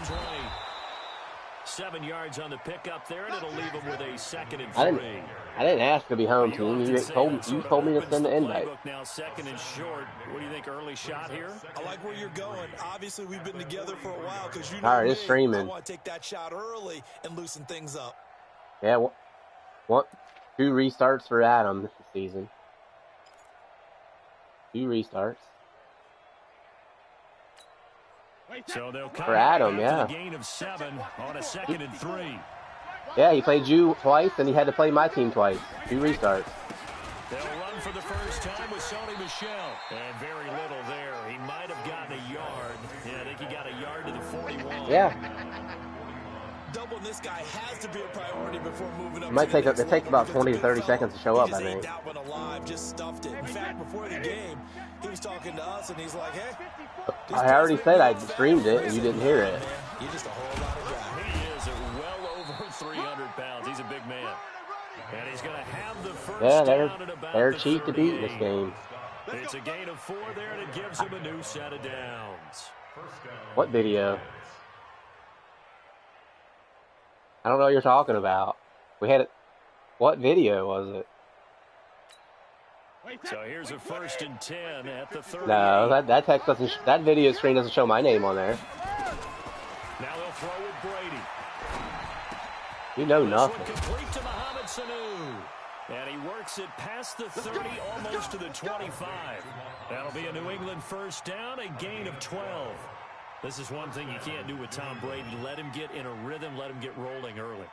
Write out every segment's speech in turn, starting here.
20. 7 yards on the pickup there, and it'll leave him with a 2nd and 3. I didn't ask to be home team. You told me to send the invite. Now 2nd and short. What do you think? Early shot here? I like where you're going. Obviously, we've been together for a while because you know all right, it's streaming. I want to take that shot early and loosen things up. Yeah, what? 2 restarts for Adam this season. 2 restarts. So they'll come for Adam, yeah. Gain of 7 on a 2nd and 3. Yeah, he played you twice, and he had to play my team twice. 2 restarts. They'll run for the first time with Sony Michel. And very little there. He might have gotten a yard. Yeah, I think he got a yard to the 41. Yeah. Doubling this guy has to be a priority before moving up. It takes about 20 to 30 seconds to show up, I think. Just stuffed it. In fact, before the game, he was talking to us, and he's like, hey. I already said I streamed it, and you didn't hear it. You're just a whole lot of guy. He is well over 300 pounds. He's a big man. And he's going to have the first down at about they're cheap to beat this game. It's a gain of 4 there, and it gives him a new set of downs. What video? I don't know what you're talking about. We had it. What video was it? So here's a 1st and 10 at the 30. No, that text doesn't. That video screen doesn't show my name on there. Now they'll throw with Brady. You know nothing. Complete to Mohamed Sanu. And he works it past the 30, almost to the 25. That'll be a New England first down, a gain of 12. This is one thing you can't do with Tom Brady. Let him get in a rhythm, let him get rolling early.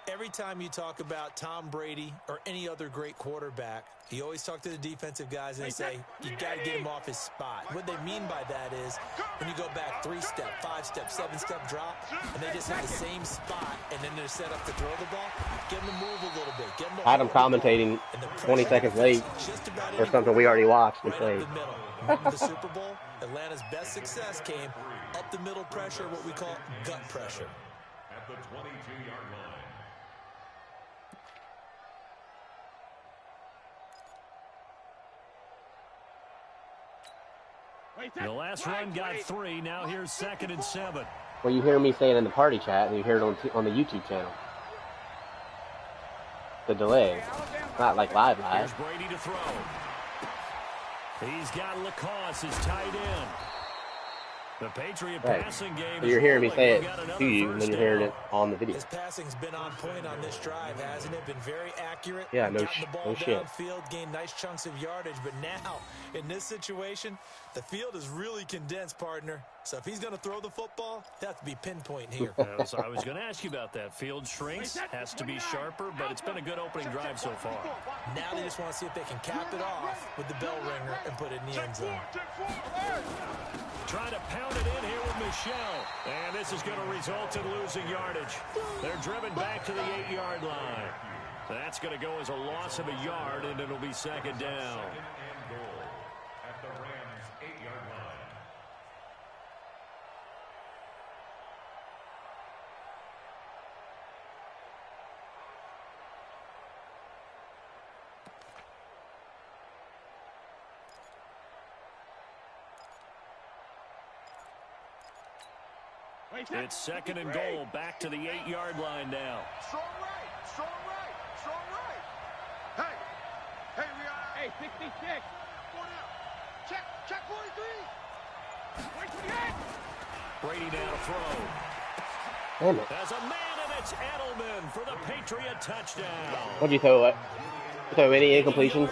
Every time you talk about Tom Brady or any other great quarterback, you always talk to the defensive guys and they say, you got to get him off his spot. What they mean by that is when you go back 3-step, 5-step, 7-step drop, and they just have the same spot, and then they're set up to throw the ball, get them to move a little bit. Get them to Adam commentating 20 seconds late for something we already watched and played. The Super Bowl, Atlanta's best success came up the middle pressure, what we call gut pressure. At the 22-yard line. The last run got 3. Now here's 2nd and 7. Well, you hear me saying in the party chat, and you hear it on the YouTube channel. The delay, not like live. Here's Brady to throw. He's got Lacoste, his tight end. The Patriot passing game. So you're hearing me say it to you, and then you're hearing it on the video. His passing's been on point on this drive, hasn't it? Been very accurate. Yeah, no shit. Downfield, gained nice chunks of yardage, but now in this situation, the field is really condensed, partner. So if he's going to throw the football, that has to be pinpoint here. So I was going to ask you about that. Field shrinks, has to be sharper, but it's been a good opening drive so far. Now they just want to see if they can cap it off with the bell ringer and put it in the end zone. Trying to pound it in here with Michel. And this is going to result in losing yardage. They're driven back to the 8-yard line. That's going to go as a loss of a yard, and it'll be 2nd down. At the Rams' 8-yard line. It's 2nd and goal, back to the 8-yard line now. Strong right, strong right, strong right. Hey, we are. Hey, 66. Going out. Check 43. 28. Brady down to throw. Damn it. There's a man, and it's Edelman for the Patriot touchdown. What'd you throw? What? You throw any incompletions?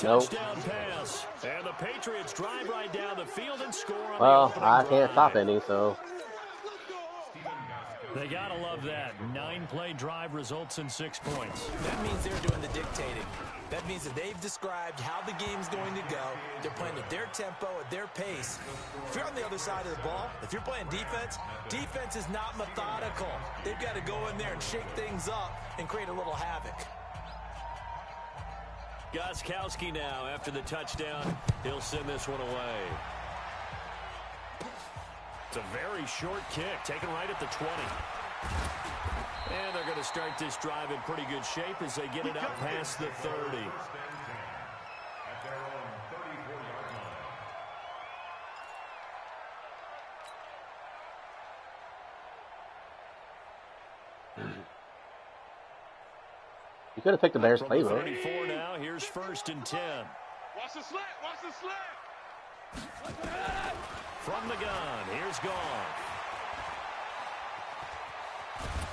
No. Pass. And the Patriots drive right down the field and score on well, I can't stop any, so. They gotta love that. 9-play drive results in 6 points. That means they're doing the dictating. That means that they've described how the game's going to go. They're playing at their tempo, at their pace. If you're on the other side of the ball, if you're playing defense, defense is not methodical. They've got to go in there and shake things up and create a little havoc. Gostkowski now, after the touchdown, he'll send this one away. It's a very short kick, taken right at the 20. And they're going to start this drive in pretty good shape as they get it out past the 30. At their own 34-yard line. 2 You could have picked the Bears From playbook. 34 now, here's 1st and 10. Watch the slant. Watch the slant. From the gun, here's Goff.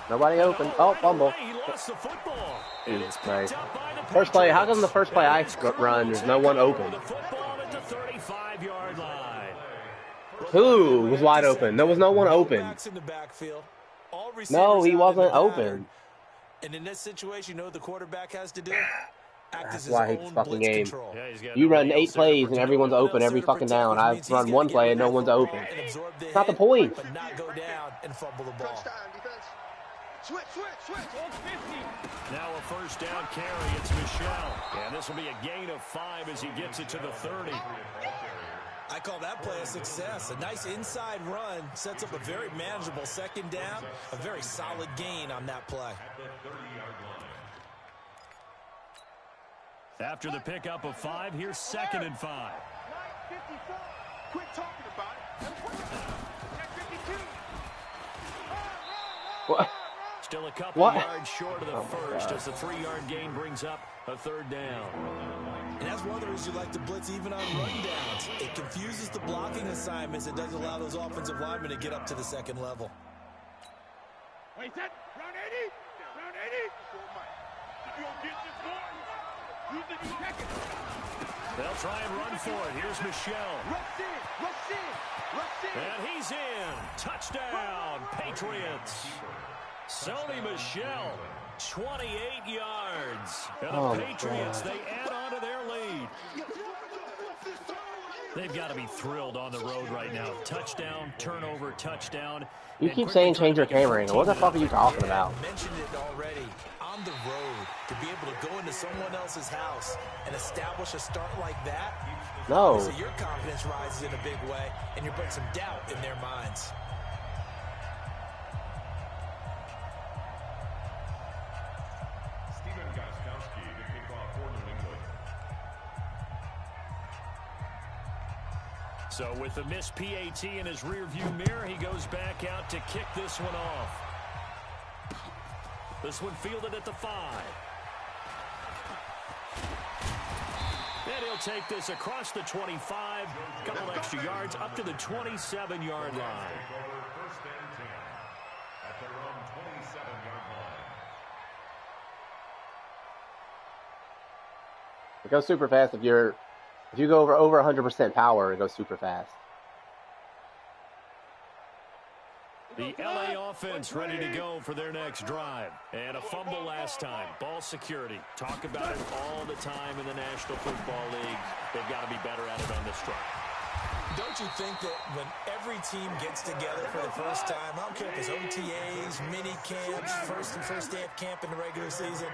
Nobody open. Oh, fumble. He lost the football. Jesus Christ. First play. How come the first play I run, there's no one open? The football at the 35-yard line. Who was wide open? There was no one open. No, he wasn't open. And in this situation, you know what the quarterback has to do? That's why I hate this fucking game. You run 8 plays and everyone's open every fucking down. I run 1 play and no one's open. That's not the point. But not go down and fumble the ball. Switch. Now a 1st down carry. It's Michelle. And this will be a gain of 5 as he gets it to the 30. I call that play a success. A nice inside run sets up a very manageable 2nd down. A very solid gain on that play. After the pickup of 5, here's 2nd and 5. 54. Quit talking about it. 52. What? Still a couple yards short of the first as the 3-yard gain brings up a 3rd down. And that's one of the reasons you like to blitz even on rundowns. It confuses the blocking assignments. It doesn't allow those offensive linemen to get up to the 2nd level. Wait, that round 80? Round 80? You gonna get this one? You think you check it? They'll try and run for it. Here's Michelle. Rush in. And he's in. Touchdown, Patriots. Sony Michel, 28 yards. And the Patriots, they add on to their lead. They've got to be thrilled on the road right now. Touchdown, turnover, touchdown. You keep saying change your camera angle. What the fuck are you talking about? I mentioned it already. On the road, to be able to go into someone else's house and establish a start like that, No. so your confidence rises in a big way, and you bring some doubt in their minds. So with the missed PAT in his rearview mirror, he goes back out to kick this one off. This one fielded at the 5. And he'll take this across the 25, couple extra yards up to the 27-yard line. First and 10 at their own 27-yard line. It goes super fast if you go over 100% power, it goes super fast. The LA offense ready to go for their next drive. And a fumble last time. Ball security. Talk about it all the time in the National Football League. They've got to be better at it on this drive. Don't you think that when every team gets together for the first time, I don't care if it's OTAs, mini camps, first day of camp in the regular season,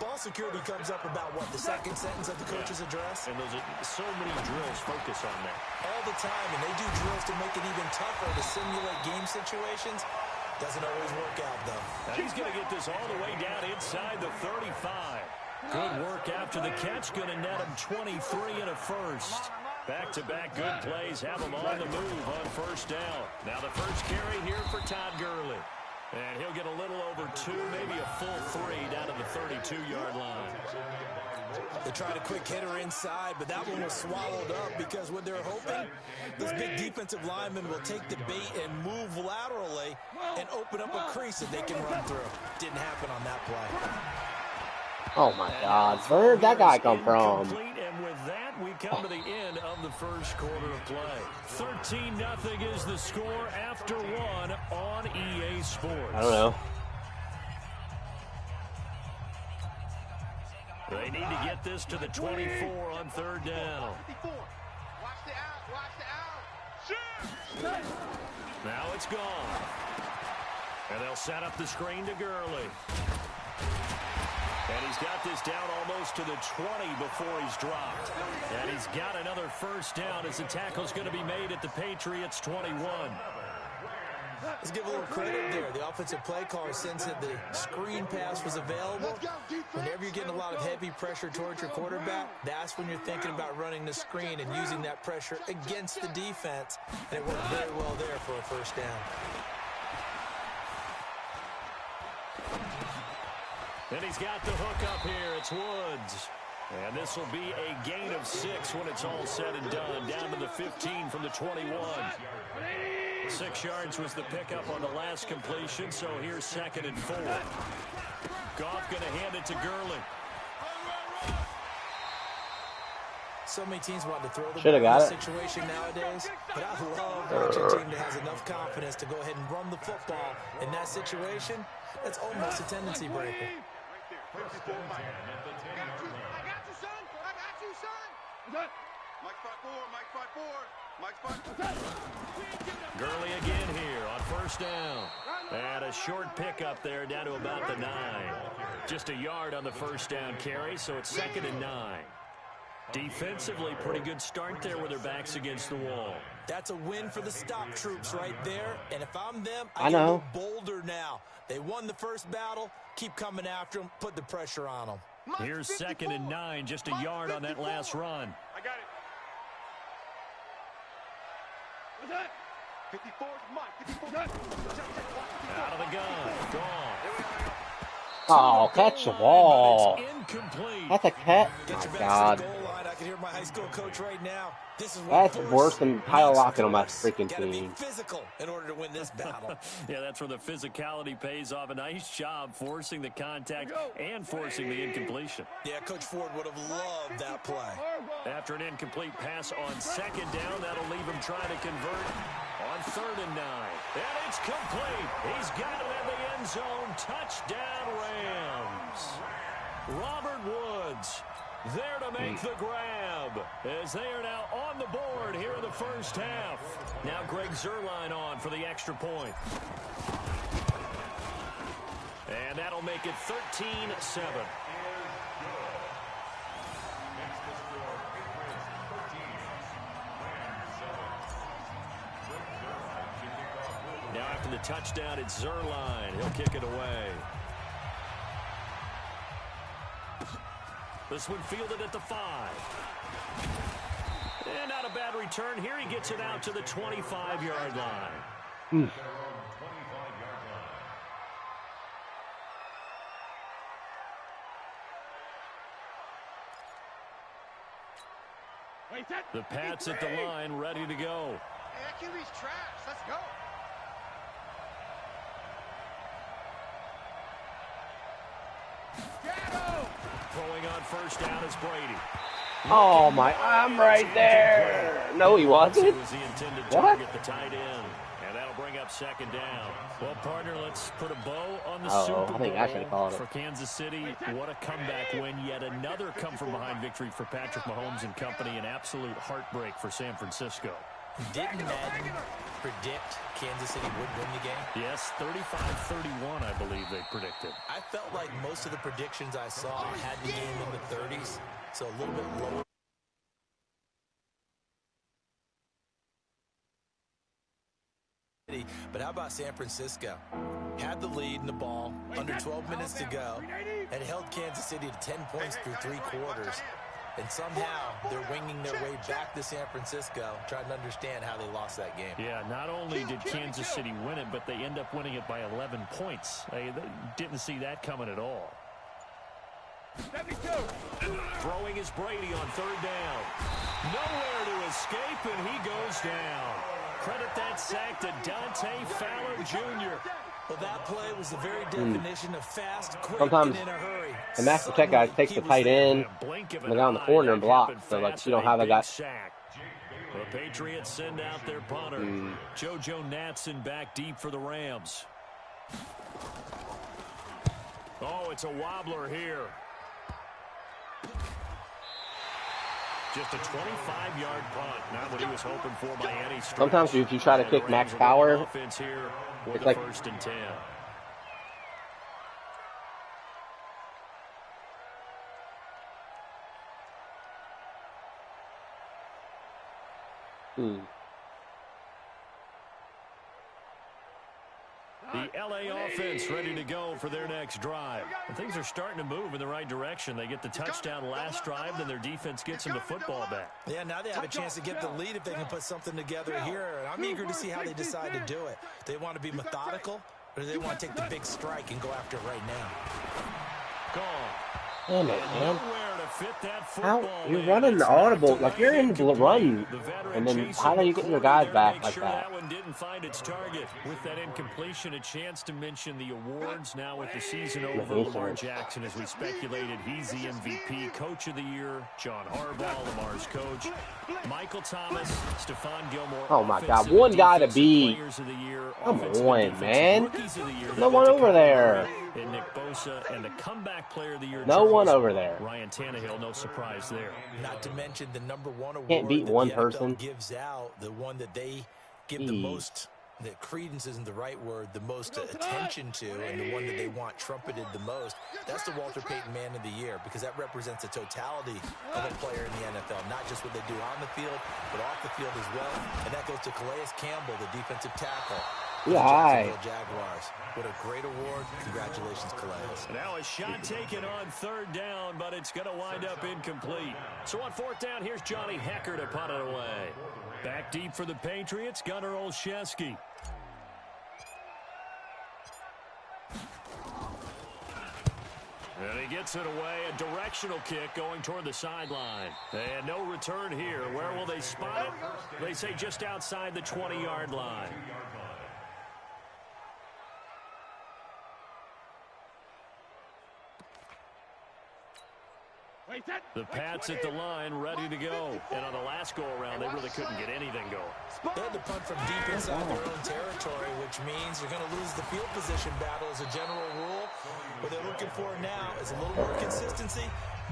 ball security comes up about what, the 2nd sentence of the coach's address? And those are so many drills focus on that. All the time, and they do drills to make it even tougher to simulate game situations. Doesn't always work out, though. Now he's going to get this all the way down inside the 35. Good work after the catch. Going to net him 23 and a first. Back-to-back good plays have him on the move on 1st down. Now the first carry here for Todd Gurley. And he'll get a little over 2, maybe a full 3 down to the 32-yard line. They tried a quick hitter inside, but that one was swallowed up because what they're hoping, those big defensive linemen will take the bait and move laterally and open up a crease that they can run through. Didn't happen on that play. Oh my God, where did that guy come from? And with that, we come to the end of the first quarter of play. 13-0 is the score after 1 on EA Sports. I don't know. They need to get this to the 24 on 3rd down. Watch the out. Now it's gone. And they'll set up the screen to Gurley. And he's got this down almost to the 20 before he's dropped. And he's got another 1st down as the tackle's going to be made at the Patriots 21. Let's give a little credit there. The offensive play caller since that the screen pass was available. Whenever you're getting a lot of heavy pressure towards your quarterback, that's when you're thinking about running the screen and using that pressure against the defense. And it worked very well there for a 1st down. And he's got the hook up here. It's Woods. And this will be a gain of 6 when it's all said and done. Down to the 15 from the 21. 6 yards was the pickup on the last completion, so here's 2nd and 4. Goff going to hand it to Gurley. So many teams want to throw the ball in this situation nowadays, but I love watching a team that has enough confidence to go ahead and run the football. In that situation, that's almost a tendency breaker. I got you, son. I got you, son. Mike's 5'4". Gurley again here on 1st down. And a short pickup there down to about the 9. Just a yard on the 1st down carry, so it's 2nd and 9. Defensively, pretty good start there with their backs against the wall. That's a win for the stop troops right there. And if I'm them, I get a little bolder now. They won the first battle. Keep coming after them. Put the pressure on them. Here's 2nd and 9. Just a yard on that last run. I got it. What's that? 54, Mike. 54. Out of the gun. Gone. Oh, catch the ball. That's a catch. My God. I can hear my high school coach right now. That's worse than Kyle Lockett on my freaking team. Physical in order to win this battle. Yeah, that's where the physicality pays off. A nice job forcing the contact and forcing the incompletion. Yeah, Coach Ford would have loved that play. After an incomplete pass on 2nd down, that'll leave him trying to convert on 3rd and 9. And it's complete. He's got it in the end zone. Touchdown, Rams. Robert Woods there to make the grab as they are now on the board here in the 1st half. Now Greg Zuerlein on for the extra point. And that'll make it 13-7. Now after the touchdown, it's Zuerlein. He'll kick it away. This one fielded at the 5. And not a bad return. Here he gets it out to the 25-yard line. The Pats at the line, ready to go. Hey, that QB's trash. Let's go. Throwing on 1st down is Brady. Oh, my, I'm right there. No, he wasn't. Was the intended target, the tight end. And that'll bring up 2nd down. Well, partner, let's put a bow on the Super Bowl. I think I should have called it. For Kansas City. What a comeback win. Yet another come-from-behind victory for Patrick Mahomes and company. An absolute heartbreak for San Francisco. Didn't Madden predict Kansas City would win the game? Yes, 35-31, I believe they predicted. I felt like most of the predictions I saw had the game in the 30s, so a little bit lower. But how about San Francisco? Had the lead in the ball, under 12 minutes to go, and held Kansas City to 10 points through 3 quarters. And somehow they're winging their way back to San Francisco, trying to understand how they lost that game. Yeah, not only did Kansas City win it, but they end up winning it by 11 points. They didn't see that coming at all. 72. Throwing is Brady on 3rd down. Nowhere to escape, and he goes down. Credit that sack to Dante Fowler Jr. Well, that play was the very definition of fast, quick, Sometimes and in a hurry. the max protect guy takes the tight end and the guy on the corner and block. So, like, you don't have a guy. The Patriots send out their punter. JoJo Natson back deep for the Rams. Oh, it's a wobbler here. Just a 25-yard punt. Not what he was hoping for by any stretch. Sometimes if you try to kick max power, it's like 1st and 10. The LA offense ready to go for their next drive. And things are starting to move in the right direction. They get the touchdown last drive, then their defense gets them the football back. Yeah, now they have a chance to get the lead if they can put something together here. I'm eager to see how they decide to do it. They want to be methodical, Or do they want to take the big strike and go after it right now? Gone. Damn it, man. Nowhere to fit that How football, you're man. running It's the audible, knocked like away you're in and the incomplete. run, The veteran and then chasing how are you the getting your 40 guys there to back make like sure that? one didn't find its target. With that incompletion, a chance to mention the awards. Now with the season over, Lamar Jackson, as we speculated, he's the MVP, Coach of the Year. John Harbaugh, Lamar's coach. Michael Thomas, Stephon Gilmore. Oh my God, one guy to beat. Players of the year, Come offensive on, and man. rookies of the year. No one over there. And Nick Bosa, and the comeback player of the year. No one over there. Ryan Tannehill, no surprise there. Not to mention the #1 award Can't beat that one the person. NFL gives out, the one that they give the most, that credence isn't the right word, the most attention to, and the one that they want trumpeted the most. That's the Walter Payton Man of the Year, because that represents the totality of a player in the NFL, not just what they do on the field, but off the field as well. And that goes to Calais Campbell, the defensive tackle. Yeah, Jaguars. What a great award. Congratulations, Calais. Now a shot taken on 3rd down, but it's going to wind up incomplete. So on 4th down, here's Johnny Hecker to punt it away. Back deep for the Patriots, Gunnar Olszewski. And he gets it away, a directional kick going toward the sideline. And no return here. Where will they spot it? They say just outside the 20-yard line. The Pats at the line, ready to go. And on the last go-around, they really couldn't get anything going. They had to punt from deep inside their own territory, which means you're going to lose the field position battle as a general rule. What they're looking for now is a little more consistency.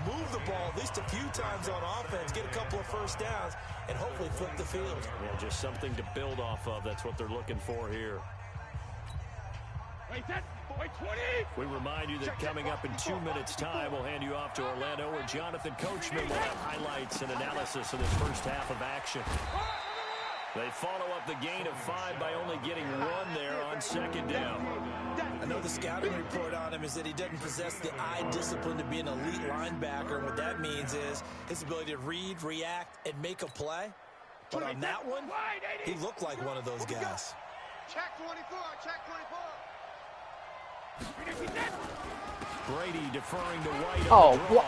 Move the ball at least a few times on offense, get a couple of first downs, and hopefully flip the field. Yeah, just something to build off of. That's what they're looking for here. We remind you that coming up in 2 minutes' time, we'll hand you off to Orlando, where Jonathan Coachman will have highlights and analysis of this first half of action. They follow up the gain of 5 by only getting 1 there on 2nd down. I know the scouting report on him is that he doesn't possess the eye discipline to be an elite linebacker. And what that means is his ability to read, react, and make a play. But on that one, he looked like one of those guys. Check 24, check 24. Brady deferring to White. Oh, what?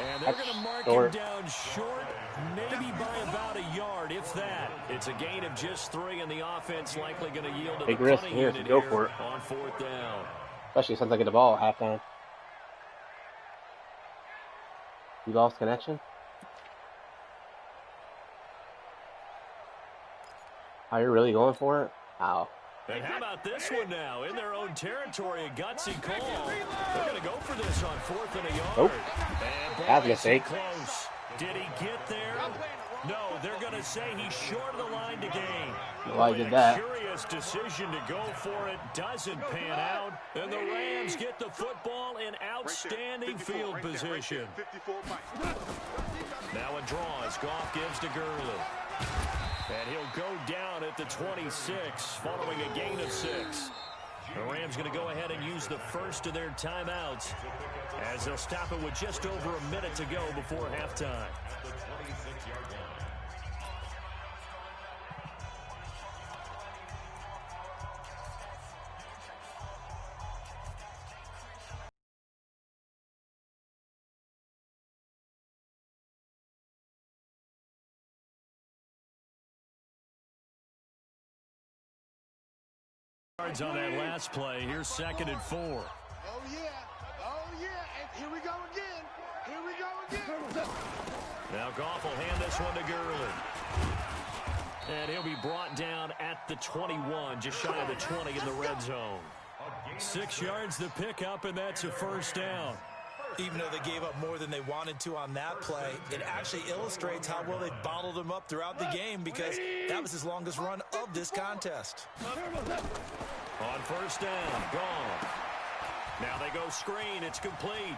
And they're going to mark him down short, maybe by about a yard, if that. It's a gain of just 3, and the offense likely going to yield to big the risk punting here, unit go here for it. on 4th down. Especially since I get the ball at halftime. You lost connection? Are you really going for it? Ow. And how about this one now? In their own territory, a gutsy call. They're going to go for this on 4th and a yard. Nope. And That's a mistake. Close. Did he get there? No, they're going to say he's short of the line to gain. Well, I did that. Curious decision to go for it. Doesn't pan out. And the Rams get the football in outstanding field position. Now a draw as Goff gives to Gurley. And he'll go down at the 26 following a gain of 6. The Rams going to go ahead and use the first of their timeouts as they'll stop it with just over a minute to go before halftime. On that last play, here's 2nd and 4. Oh yeah, and here we go again. Now Goff will hand this one to Gurley. And he'll be brought down at the 21, just shy of the 20 in the red zone. 6 yards the pickup, and that's a 1st down. Even though they gave up more than they wanted to on that play, it actually illustrates how well they bottled him up throughout the game, because that was his longest run of this contest. On 1st down, gone. Now they go screen. It's complete.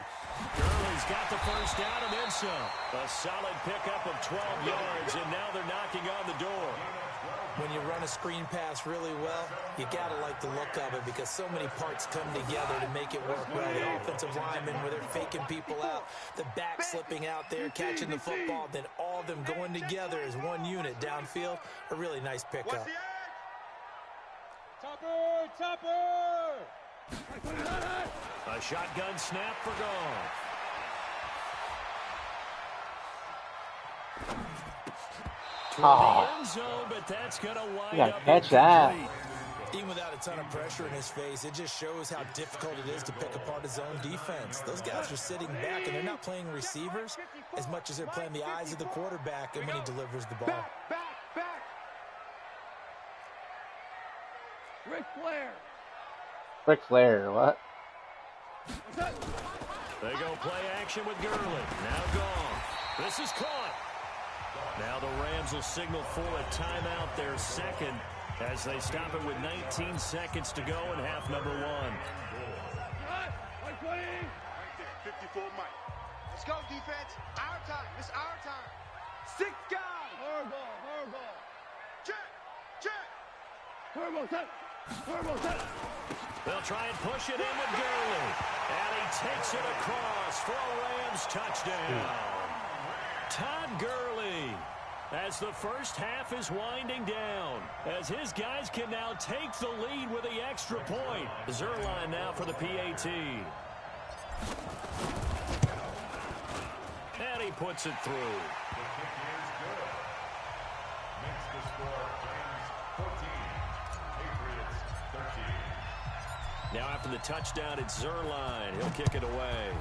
Gurley's got the 1st down and then some. A solid pickup of 12 yards, and now they're knocking on the door. When you run a screen pass really well, you got to like the look of it, because so many parts come together to make it work well. The offensive linemen, where they're faking people out, the back slipping out there, catching the football, then all of them going together as one unit downfield. A really nice pickup. A shotgun snap for Goff. Toward the end zone, but that's going to wind up catch that. Even without a ton of pressure in his face, it just shows how difficult it is to pick apart his own defense. Those guys are sitting back, and they're not playing receivers as much as they're playing the eyes of the quarterback and when he delivers the ball. Back. Ric Flair. Ric Flair, what? They go play action with Gurley. Now gone. This is caught. Now the Rams will signal for a timeout, their second, as they stop it with 19 seconds to go in half number 1. 54 Mike. Let's go, defense. Our time. It's our time. 6 guys. Hard ball. Check. Turbo set. They'll try and push it in with Gurley. And he takes it across for a Rams touchdown. Todd Gurley, as the first half is winding down, as his guys can now take the lead with the extra point. Zerline now for the PAT. And he puts it through. The kick is good. Makes the score Rams 14, Patriots 13. Now after the touchdown, it's Zerline. He'll kick it away.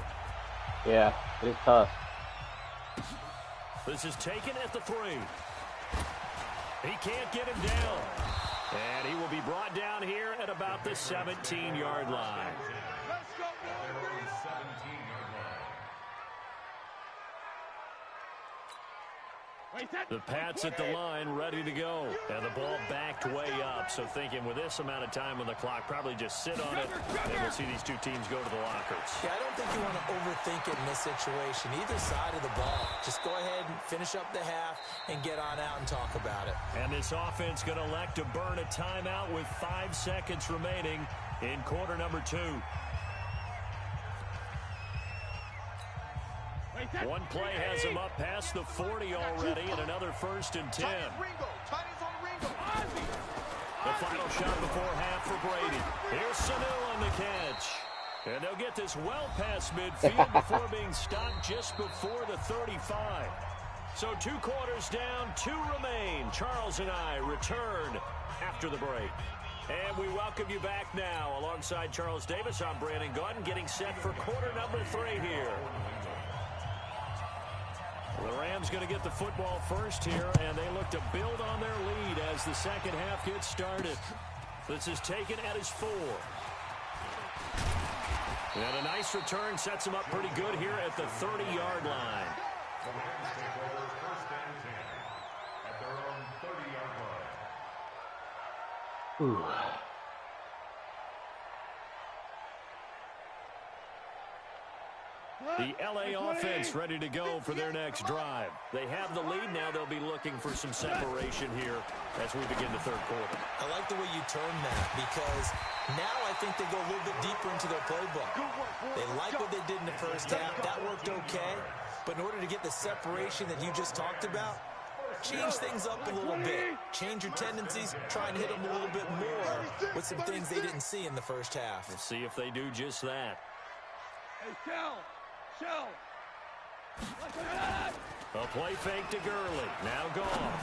Yeah, it is tough. This is taken at the 3. He can't get him down. And he will be brought down here at about the 17-yard line. Let's go, Their own 17-yard line. The Pats at the line, ready to go. And the ball backed way up. So thinking with this amount of time on the clock, probably just sit on it, and we'll see these two teams go to the lockers. Yeah, I don't think you want to overthink it in this situation. Either side of the ball. Just go ahead and finish up the half and get on out and talk about it. And this offense going to elect to burn a timeout with 5 seconds remaining in quarter number 2. One play has him up past the 40 already, and another 1st and 10. The final shot before half for Brady. Here's Sanu on the catch. And they'll get this well past midfield before being stopped just before the 35. So 2 quarters down, 2 remain. Charles and I return after the break. And we welcome you back now. Alongside Charles Davis, I'm Brandon Gordon, getting set for quarter number 3 here. The Rams going to get the football first here, and they look to build on their lead as the second half gets started. This is taken at his 4. And a nice return sets him up pretty good here at the 30-yard line. The Rams take over 1st and 10 at their own 30-yard line. Ooh. The L.A. offense ready to go for their next drive. They have the lead now. They'll be looking for some separation here as we begin the 3rd quarter. I like the way you term that, because now I think they go a little bit deeper into their playbook. They like what they did in the first half. That worked okay. But in order to get the separation that you just talked about, change things up a little bit. Change your tendencies. Try and hit them a little bit more with some things they didn't see in the first half. We'll see if they do just that. Hey, Shell. A play fake to Gurley. Now gone.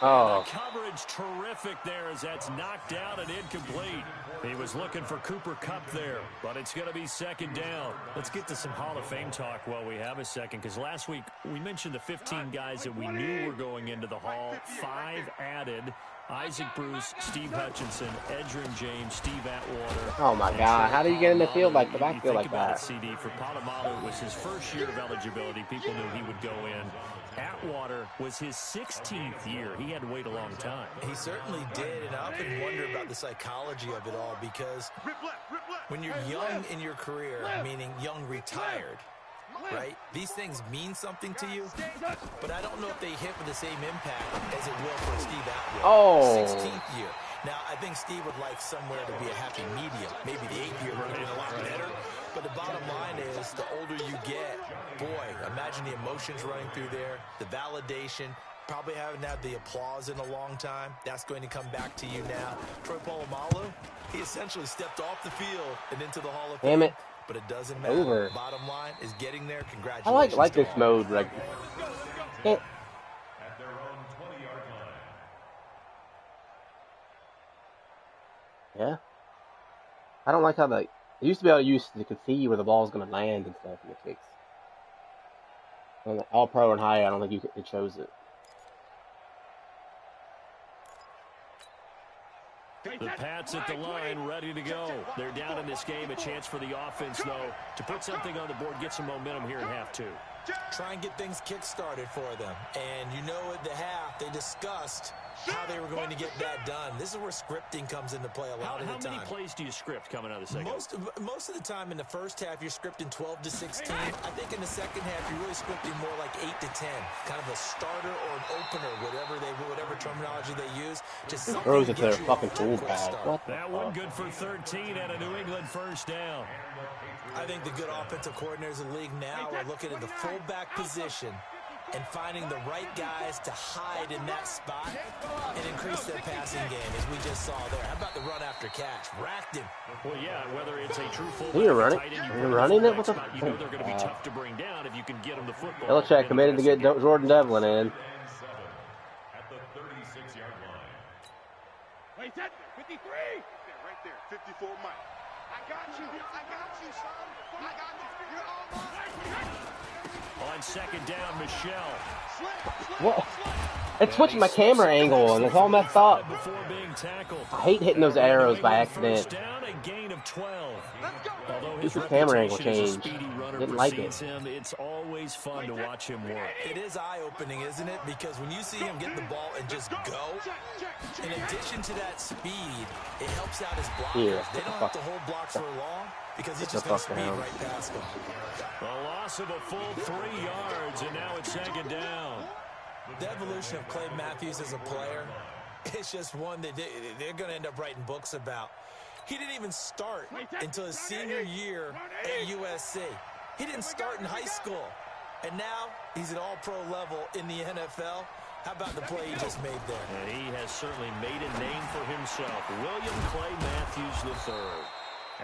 Oh. The coverage terrific there as that's knocked out and incomplete. He was looking for Cooper Kupp there, but it's going to be 2nd down. Let's get to some Hall of Fame talk while we have a second, because last week we mentioned the 15 guys that we knew were going into the Hall. 5 added. Isaac Bruce, Steve Hutchinson, Edgerrin James, Steve Atwater. Oh my God! How do you get in the field like the backfield like that? CD for Polamalu, it was his first year of eligibility. People knew he would go in. Atwater was his 16th year. He had to wait a long time. He certainly did, and I often wonder about the psychology of it all, because when you're young in your career, meaning young retired, right? These things mean something to you, but I don't know if they hit with the same impact as it will for Steve Atwater. Oh. 16th year. Now, I think Steve would like somewhere to be a happy medium. Maybe the 8th year would have been a lot better. But the bottom line is, the older you get, boy, imagine the emotions running through there, the validation. probably haven't had the applause in a long time. That's going to come back to you now. Troy Polamalu, he essentially stepped off the field and into the Hall of Fame. Damn it. But it doesn't matter. Over. Bottom line is getting there. I Congratulations. like this mode. Like, at their own 20-yard line. yeah. I don't like how they used to be able to use you could see where the ball's going to land and stuff in the kicks. All pro and high, I don't think it shows it. The Pats at the line, ready to go. They're down in this game. A chance for the offense, though, to put something on the board, get some momentum here in half 2. Try and get things kick-started for them. And you know at the half, they discussed how they were going to get that done. This is where scripting comes into play a lot of the time. How many plays do you script coming out of the second? Most of the time in the first half, you're scripting 12 to 16. I think in the second half, you're really scripting more like 8 to 10. Kind of a starter or an opener, whatever terminology they use. Just something throws to it to get their you fucking off to a tool quick pad. start. That one good for 13 and a New England first down. I think the good offensive coordinators in the league now are looking at the fullback position and finding the right guys to hide in that spot and increase their passing game, as we just saw there. How about the run after catch? Racked him. Well, yeah, whether it's a true fullback You're running. tight end, You're running it with the you know they're going to be tough to bring down if you can get them the football. Belichick committed to get Jordan Devlin in. At the 36-yard line. Wait, that 53. Right there, 54 Mike. I got you, son. I got you. You're all mine. On second down, Michelle. What? It's switching my camera angle, and it's all messed up. Before being tackled. I hate hitting those arrows by accident. First down, a gain of 12. Although This his is camera angle reputation as a change. speedy runner Didn't like it. precedes him, it's always fun to watch him work. It is eye-opening, isn't it? Because when you see him get the ball and just go, in addition to that speed, it helps out his blockers. Yeah, They don't have to hold blocks for long because he's just going to speed right past them. A loss of a full 3 yards, and now it's second down. The evolution of Clay Matthews as a player, it's just one that they're going to end up writing books about. He didn't even start until his senior year at USC. He didn't start in high school. And now he's at all-pro level in the NFL. How about the play he just made there? And he has certainly made a name for himself. William Clay Matthews III.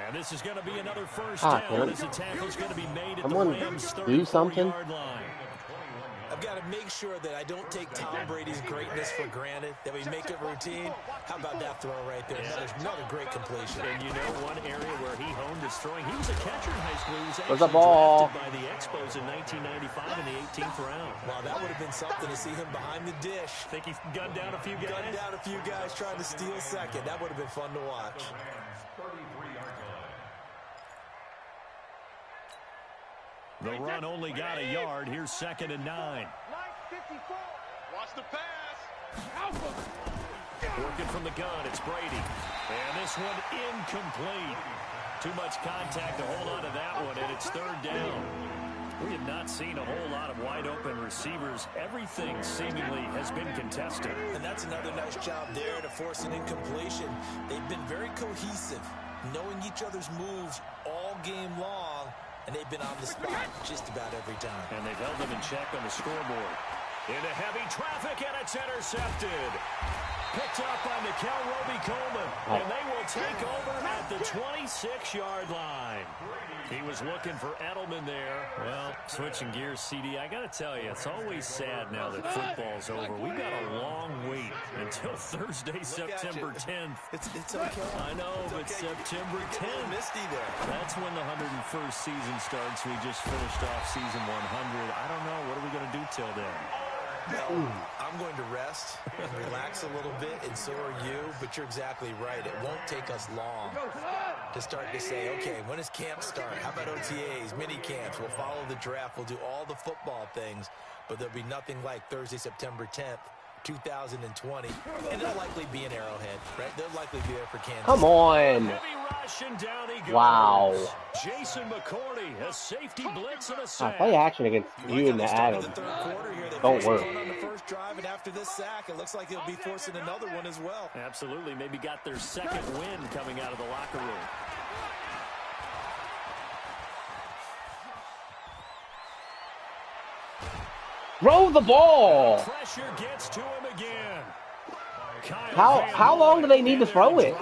And this is going to be another first down as the tackle's going to be made at the Rams' 34-yard line. I've got to make sure that I don't take Tom Brady's greatness for granted, that we make it routine. How about that throw right there? Another great completion. And you know one area where he honed his throwing, he was a catcher in high school. He was Where's the actually ball? drafted by the Expos in 1995 in the 18th round. Wow, that would have been something to see him behind the dish. Think he gunned down a few guys? Gunned down a few guys trying to steal second. That would have been fun to watch. The run only got a yard. Here's second and 9. Watch the pass. Working from the gun, it's Brady. And this one incomplete. Too much contact to hold on to that one, and it's third down. We have not seen a whole lot of wide-open receivers. Everything seemingly has been contested. And that's another nice job there to force an incompletion. They've been very cohesive, knowing each other's moves all game long, and they've been on the spot just about every time. And they've held them in check on the scoreboard. Into heavy traffic, and it's intercepted. Picked up by Nickel Roby-Coleman, and they will take over at the 26-yard line. He was looking for Edelman there. Well, switching gears, CD, I got to tell you, it's always sad now that football's over. We've got a long wait until Thursday, September 10th. It's okay. I know, but September 10th. Misty there. That's when the 101st season starts. We just finished off season 100. I don't know. What are we going to do till then? Well, I'm going to rest and relax a little bit, and so are you, but you're exactly right. It won't take us long to start to say, okay, when does camp start? How about OTAs, mini camps? We'll follow the draft. We'll do all the football things, but there'll be nothing like Thursday, September 10th, 2020, and it'll likely be an Arrowhead, right? They'll likely be there for Kansas. Come on. Down he goes. Wow. Jason McCourty, a safety blitz and a sack. Play action against you and Adam. Don't work. On the first drive, and after this sack, it looks like they'll be forcing another one as well. Absolutely. Maybe got their second win coming out of the locker room. Throw the ball. Pressure gets to him again. How long do they need to throw it?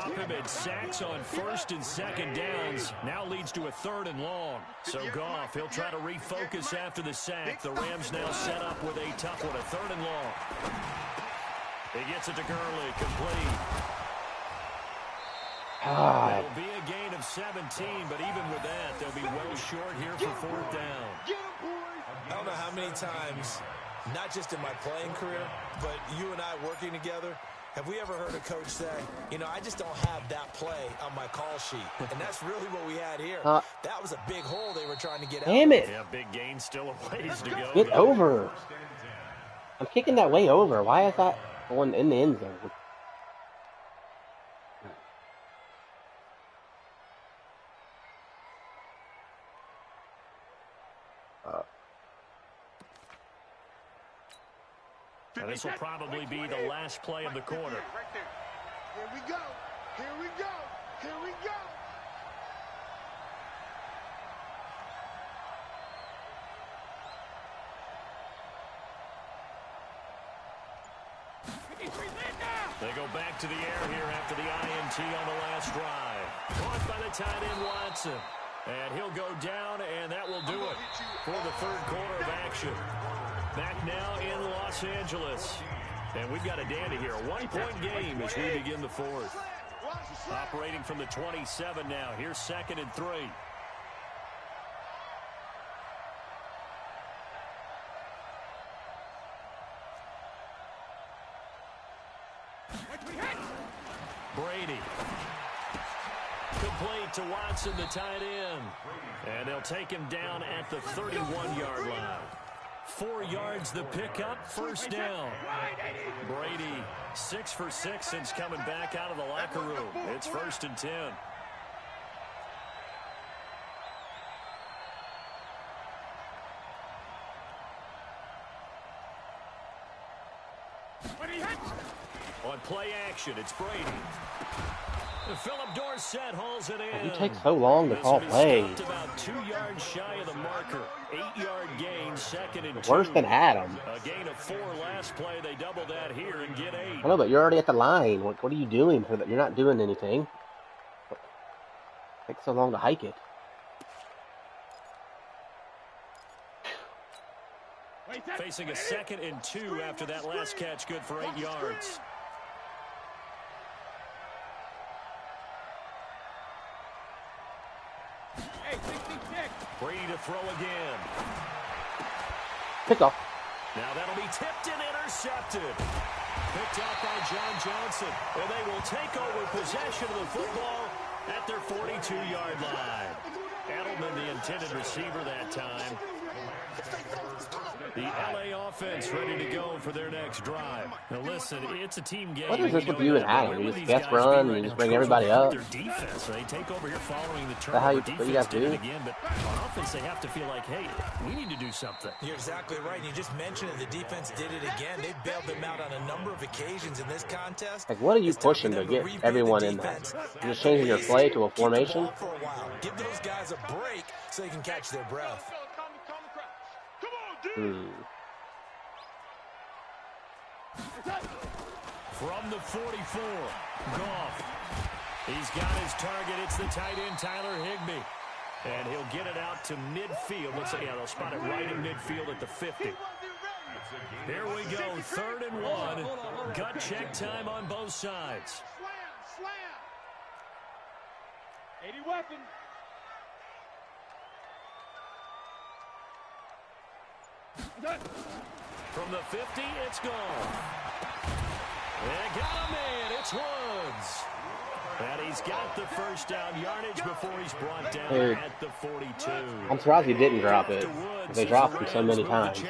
Sacks on first and second downs. Now leads to a 3rd and long. So Goff, he'll try to refocus after the sack. The Rams now set up with a tough one, a 3rd and long. He gets it to Gurley, complete. God. It'll be a gain of 17, but even with that, they'll be well short here for 4th down. I don't know how many times, not just in my playing career, but you and I working together, have we ever heard a coach say, you know, I just don't have that play on my call sheet. And that's really what we had here. That was a big hole they were trying to get out. Damn it. Yeah, big gain, still a ways to go. Get over. I'm kicking that way over. Why is that going in the end zone? Now this will probably be the last play of the quarter. Here we go. Here we go. Here we go. They go back to the air here after the INT on the last drive. Caught by the tight end Watson. And he'll go down, and that will do it for the 3rd quarter of action. Back now in Los Angeles. And we've got a dandy here. A 1-point game as we begin the 4th. Operating from the 27 now. Here's 2nd and 3. Brady. Complete to Watson, the tight end. And they'll take him down at the 31-yard line. 4 yards the pickup, 1st down. Brady 6 for 6 since coming back out of the locker room. It's 1st and 10. On play action, it's Brady. Philip Dorsett hauls it in. You take so long to call plays. About 2 yards shy of the marker. 8-yard gain, 2nd and 2. Worse than Adam. A gain of 4 last play. They double that here and get 8. I know, but you're already at the line. What are you doing for that? You're not doing anything. It takes so long to hike it. Facing a 2nd and 2 after that last catch, good for 8 yards. Brady to throw again. Pick off. Now that'll be tipped and intercepted. Picked out by John Johnson. And they will take over possession of the football at their 42-yard line. Edelman, the intended receiver that time. The LA offense ready to go for their next drive. Now listen, it's a team game. What is this with you and Adam? You just guess run and you just bring everybody up? Their defense, so they take over here following the turn. What you guys do? Again, but on offense, they have to feel like, hey, we need to do something. You're exactly right. And you just mentioned it. The defense did it again. They bailed them out on a number of occasions in this contest. Like, what are you pushing to get everyone in there? You're just changing your play to a formation? Give those guys a break so they can catch their breath. From the 44, Goff. He's got his target. It's the tight end, Tyler Higbee. And he'll get it out to midfield. Looks like, yeah, they'll spot it right in midfield at the 50. Here we go, 3rd and 1. Gut check time on both sides. Slam. 80 weapons. From the 50, it's gone. They got him in. It's Woods. And he's got the 1st down yardage before he's brought down at the 42. I'm surprised he didn't drop it. They dropped him so many times.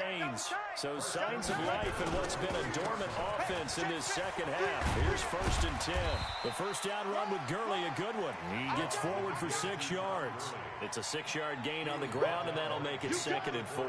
So signs of life in what's been a dormant offense in this second half. Here's 1st and 10. The 1st down run with Gurley, a good one. He gets forward for 6 yards. It's a 6-yard gain on the ground, and that'll make it 2nd and 4.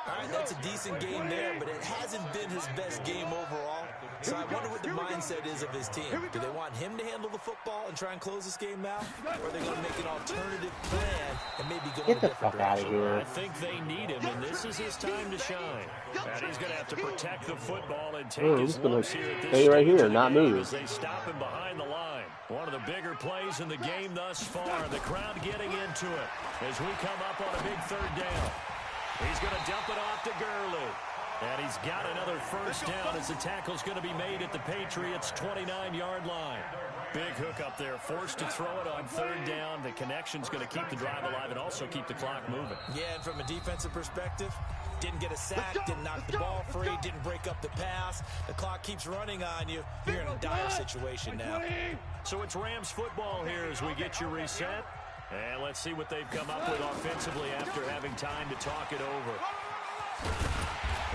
All right, that's a decent game there, but it hasn't been his best game overall. So I wonder what the mindset is of his team. Do they want him to handle the football and try and close this game out? Or are they going to make an alternative plan and maybe go in a different direction? I think they need him, and this is his time to shine. And he's going to have to protect the football and take his lumps here at this stay right here, not move. As they stop him behind the line. One of the bigger plays in the game thus far. The crowd getting into it as we come up on a big third down. He's going to dump it off to Gurley. And he's got another first down as the tackle's going to be made at the Patriots' 29-yard line. Big hook up there, forced to throw it on third down. The connection's going to keep the drive alive and also keep the clock moving. Yeah, and from a defensive perspective, didn't get a sack, didn't knock the ball free, didn't break up the pass. The clock keeps running on you. You're in a dire situation now. So it's Rams football here as we get you reset. And let's see what they've come up with offensively after having time to talk it over.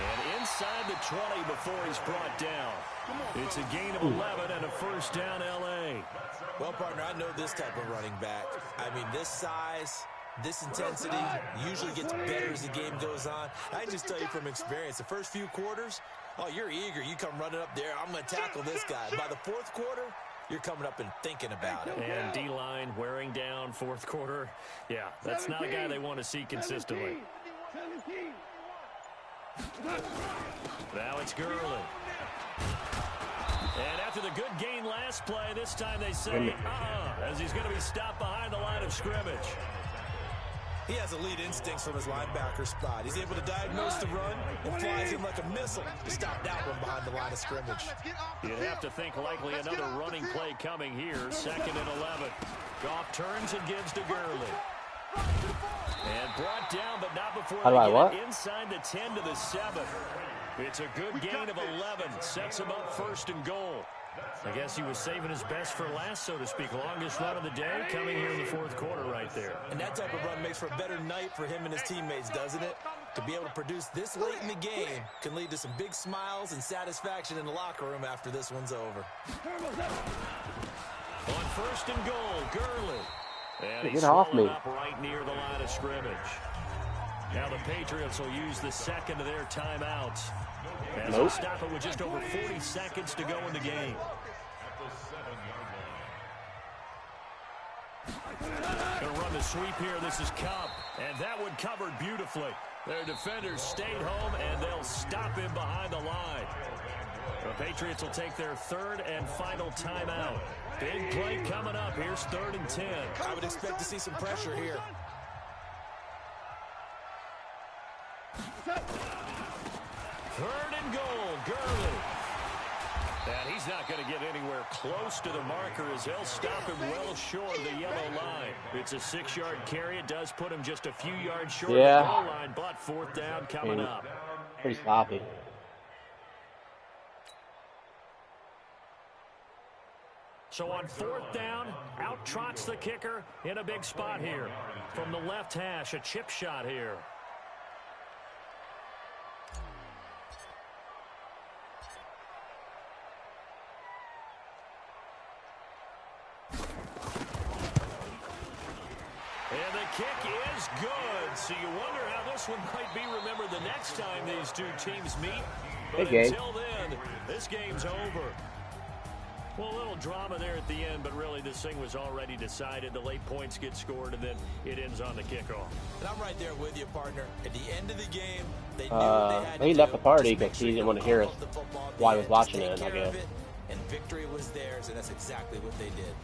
And inside the 20 before he's brought down. It's a gain of 11 and a first down, L.A. Well, partner, I know this type of running back. I mean, this size, this intensity usually gets better as the game goes on. I can just tell you from experience, the first few quarters, oh, you're eager. You come running up there, I'm going to tackle this guy. By the fourth quarter, you're coming up and thinking about it. And D-line wearing down fourth quarter. Yeah, that's not a guy they want to see consistently. Now it's Gurley. And after the good gain last play, this time they say, as he's going to be stopped behind the line of scrimmage. He has elite instincts from his linebacker spot. He's able to diagnose the run and flies in like a missile to stop that one behind the line of scrimmage. You'd have to think likely another running play coming here. 2nd and 11. Goff turns and gives to Gurley. And brought down, but not before they get inside the 10 to the 7. It's a good gain of 11. Sets him up 1st and goal. I guess he was saving his best for last, so to speak. Longest run of the day coming here in the fourth quarter right there. And that type of run makes for a better night for him and his teammates, doesn't it? To be able to produce this late in the game can lead to some big smiles and satisfaction in the locker room after this one's over. On 1st and goal, Gurley. And he's off me. Up right near the line of scrimmage. Now the Patriots will use the second of their timeouts. As they'll stop it with just over 40 seconds to go in the game. Going to run the sweep here. This is Cup. And that one covered beautifully. Their defenders stayed home, and they'll stop him behind the line. The Patriots will take their 3rd and final timeout. Big play coming up. Here's 3rd and 10. I would expect to see some pressure here. 3rd and goal, Gurley. And he's not going to get anywhere close to the marker as they'll stop him well short of the yellow line. It's a 6-yard carry. It does put him just a few yards short of the goal line, but 4th down coming up. Pretty sloppy. So on 4th down, out trots the kicker in a big spot here. From the left hash, a chip shot here. And the kick is good. So you wonder how this one might be remembered the next time these two teams meet. But until then, this game's over. Well, a little drama there at the end, but really this thing was already decided. The late points get scored, and then it ends on the kickoff. And I'm right there with you, partner. At the end of the game, they knew what they had to he left the party because sure he didn't want to hear us while he was watching it, I guess. And victory was theirs, and that's exactly what they did.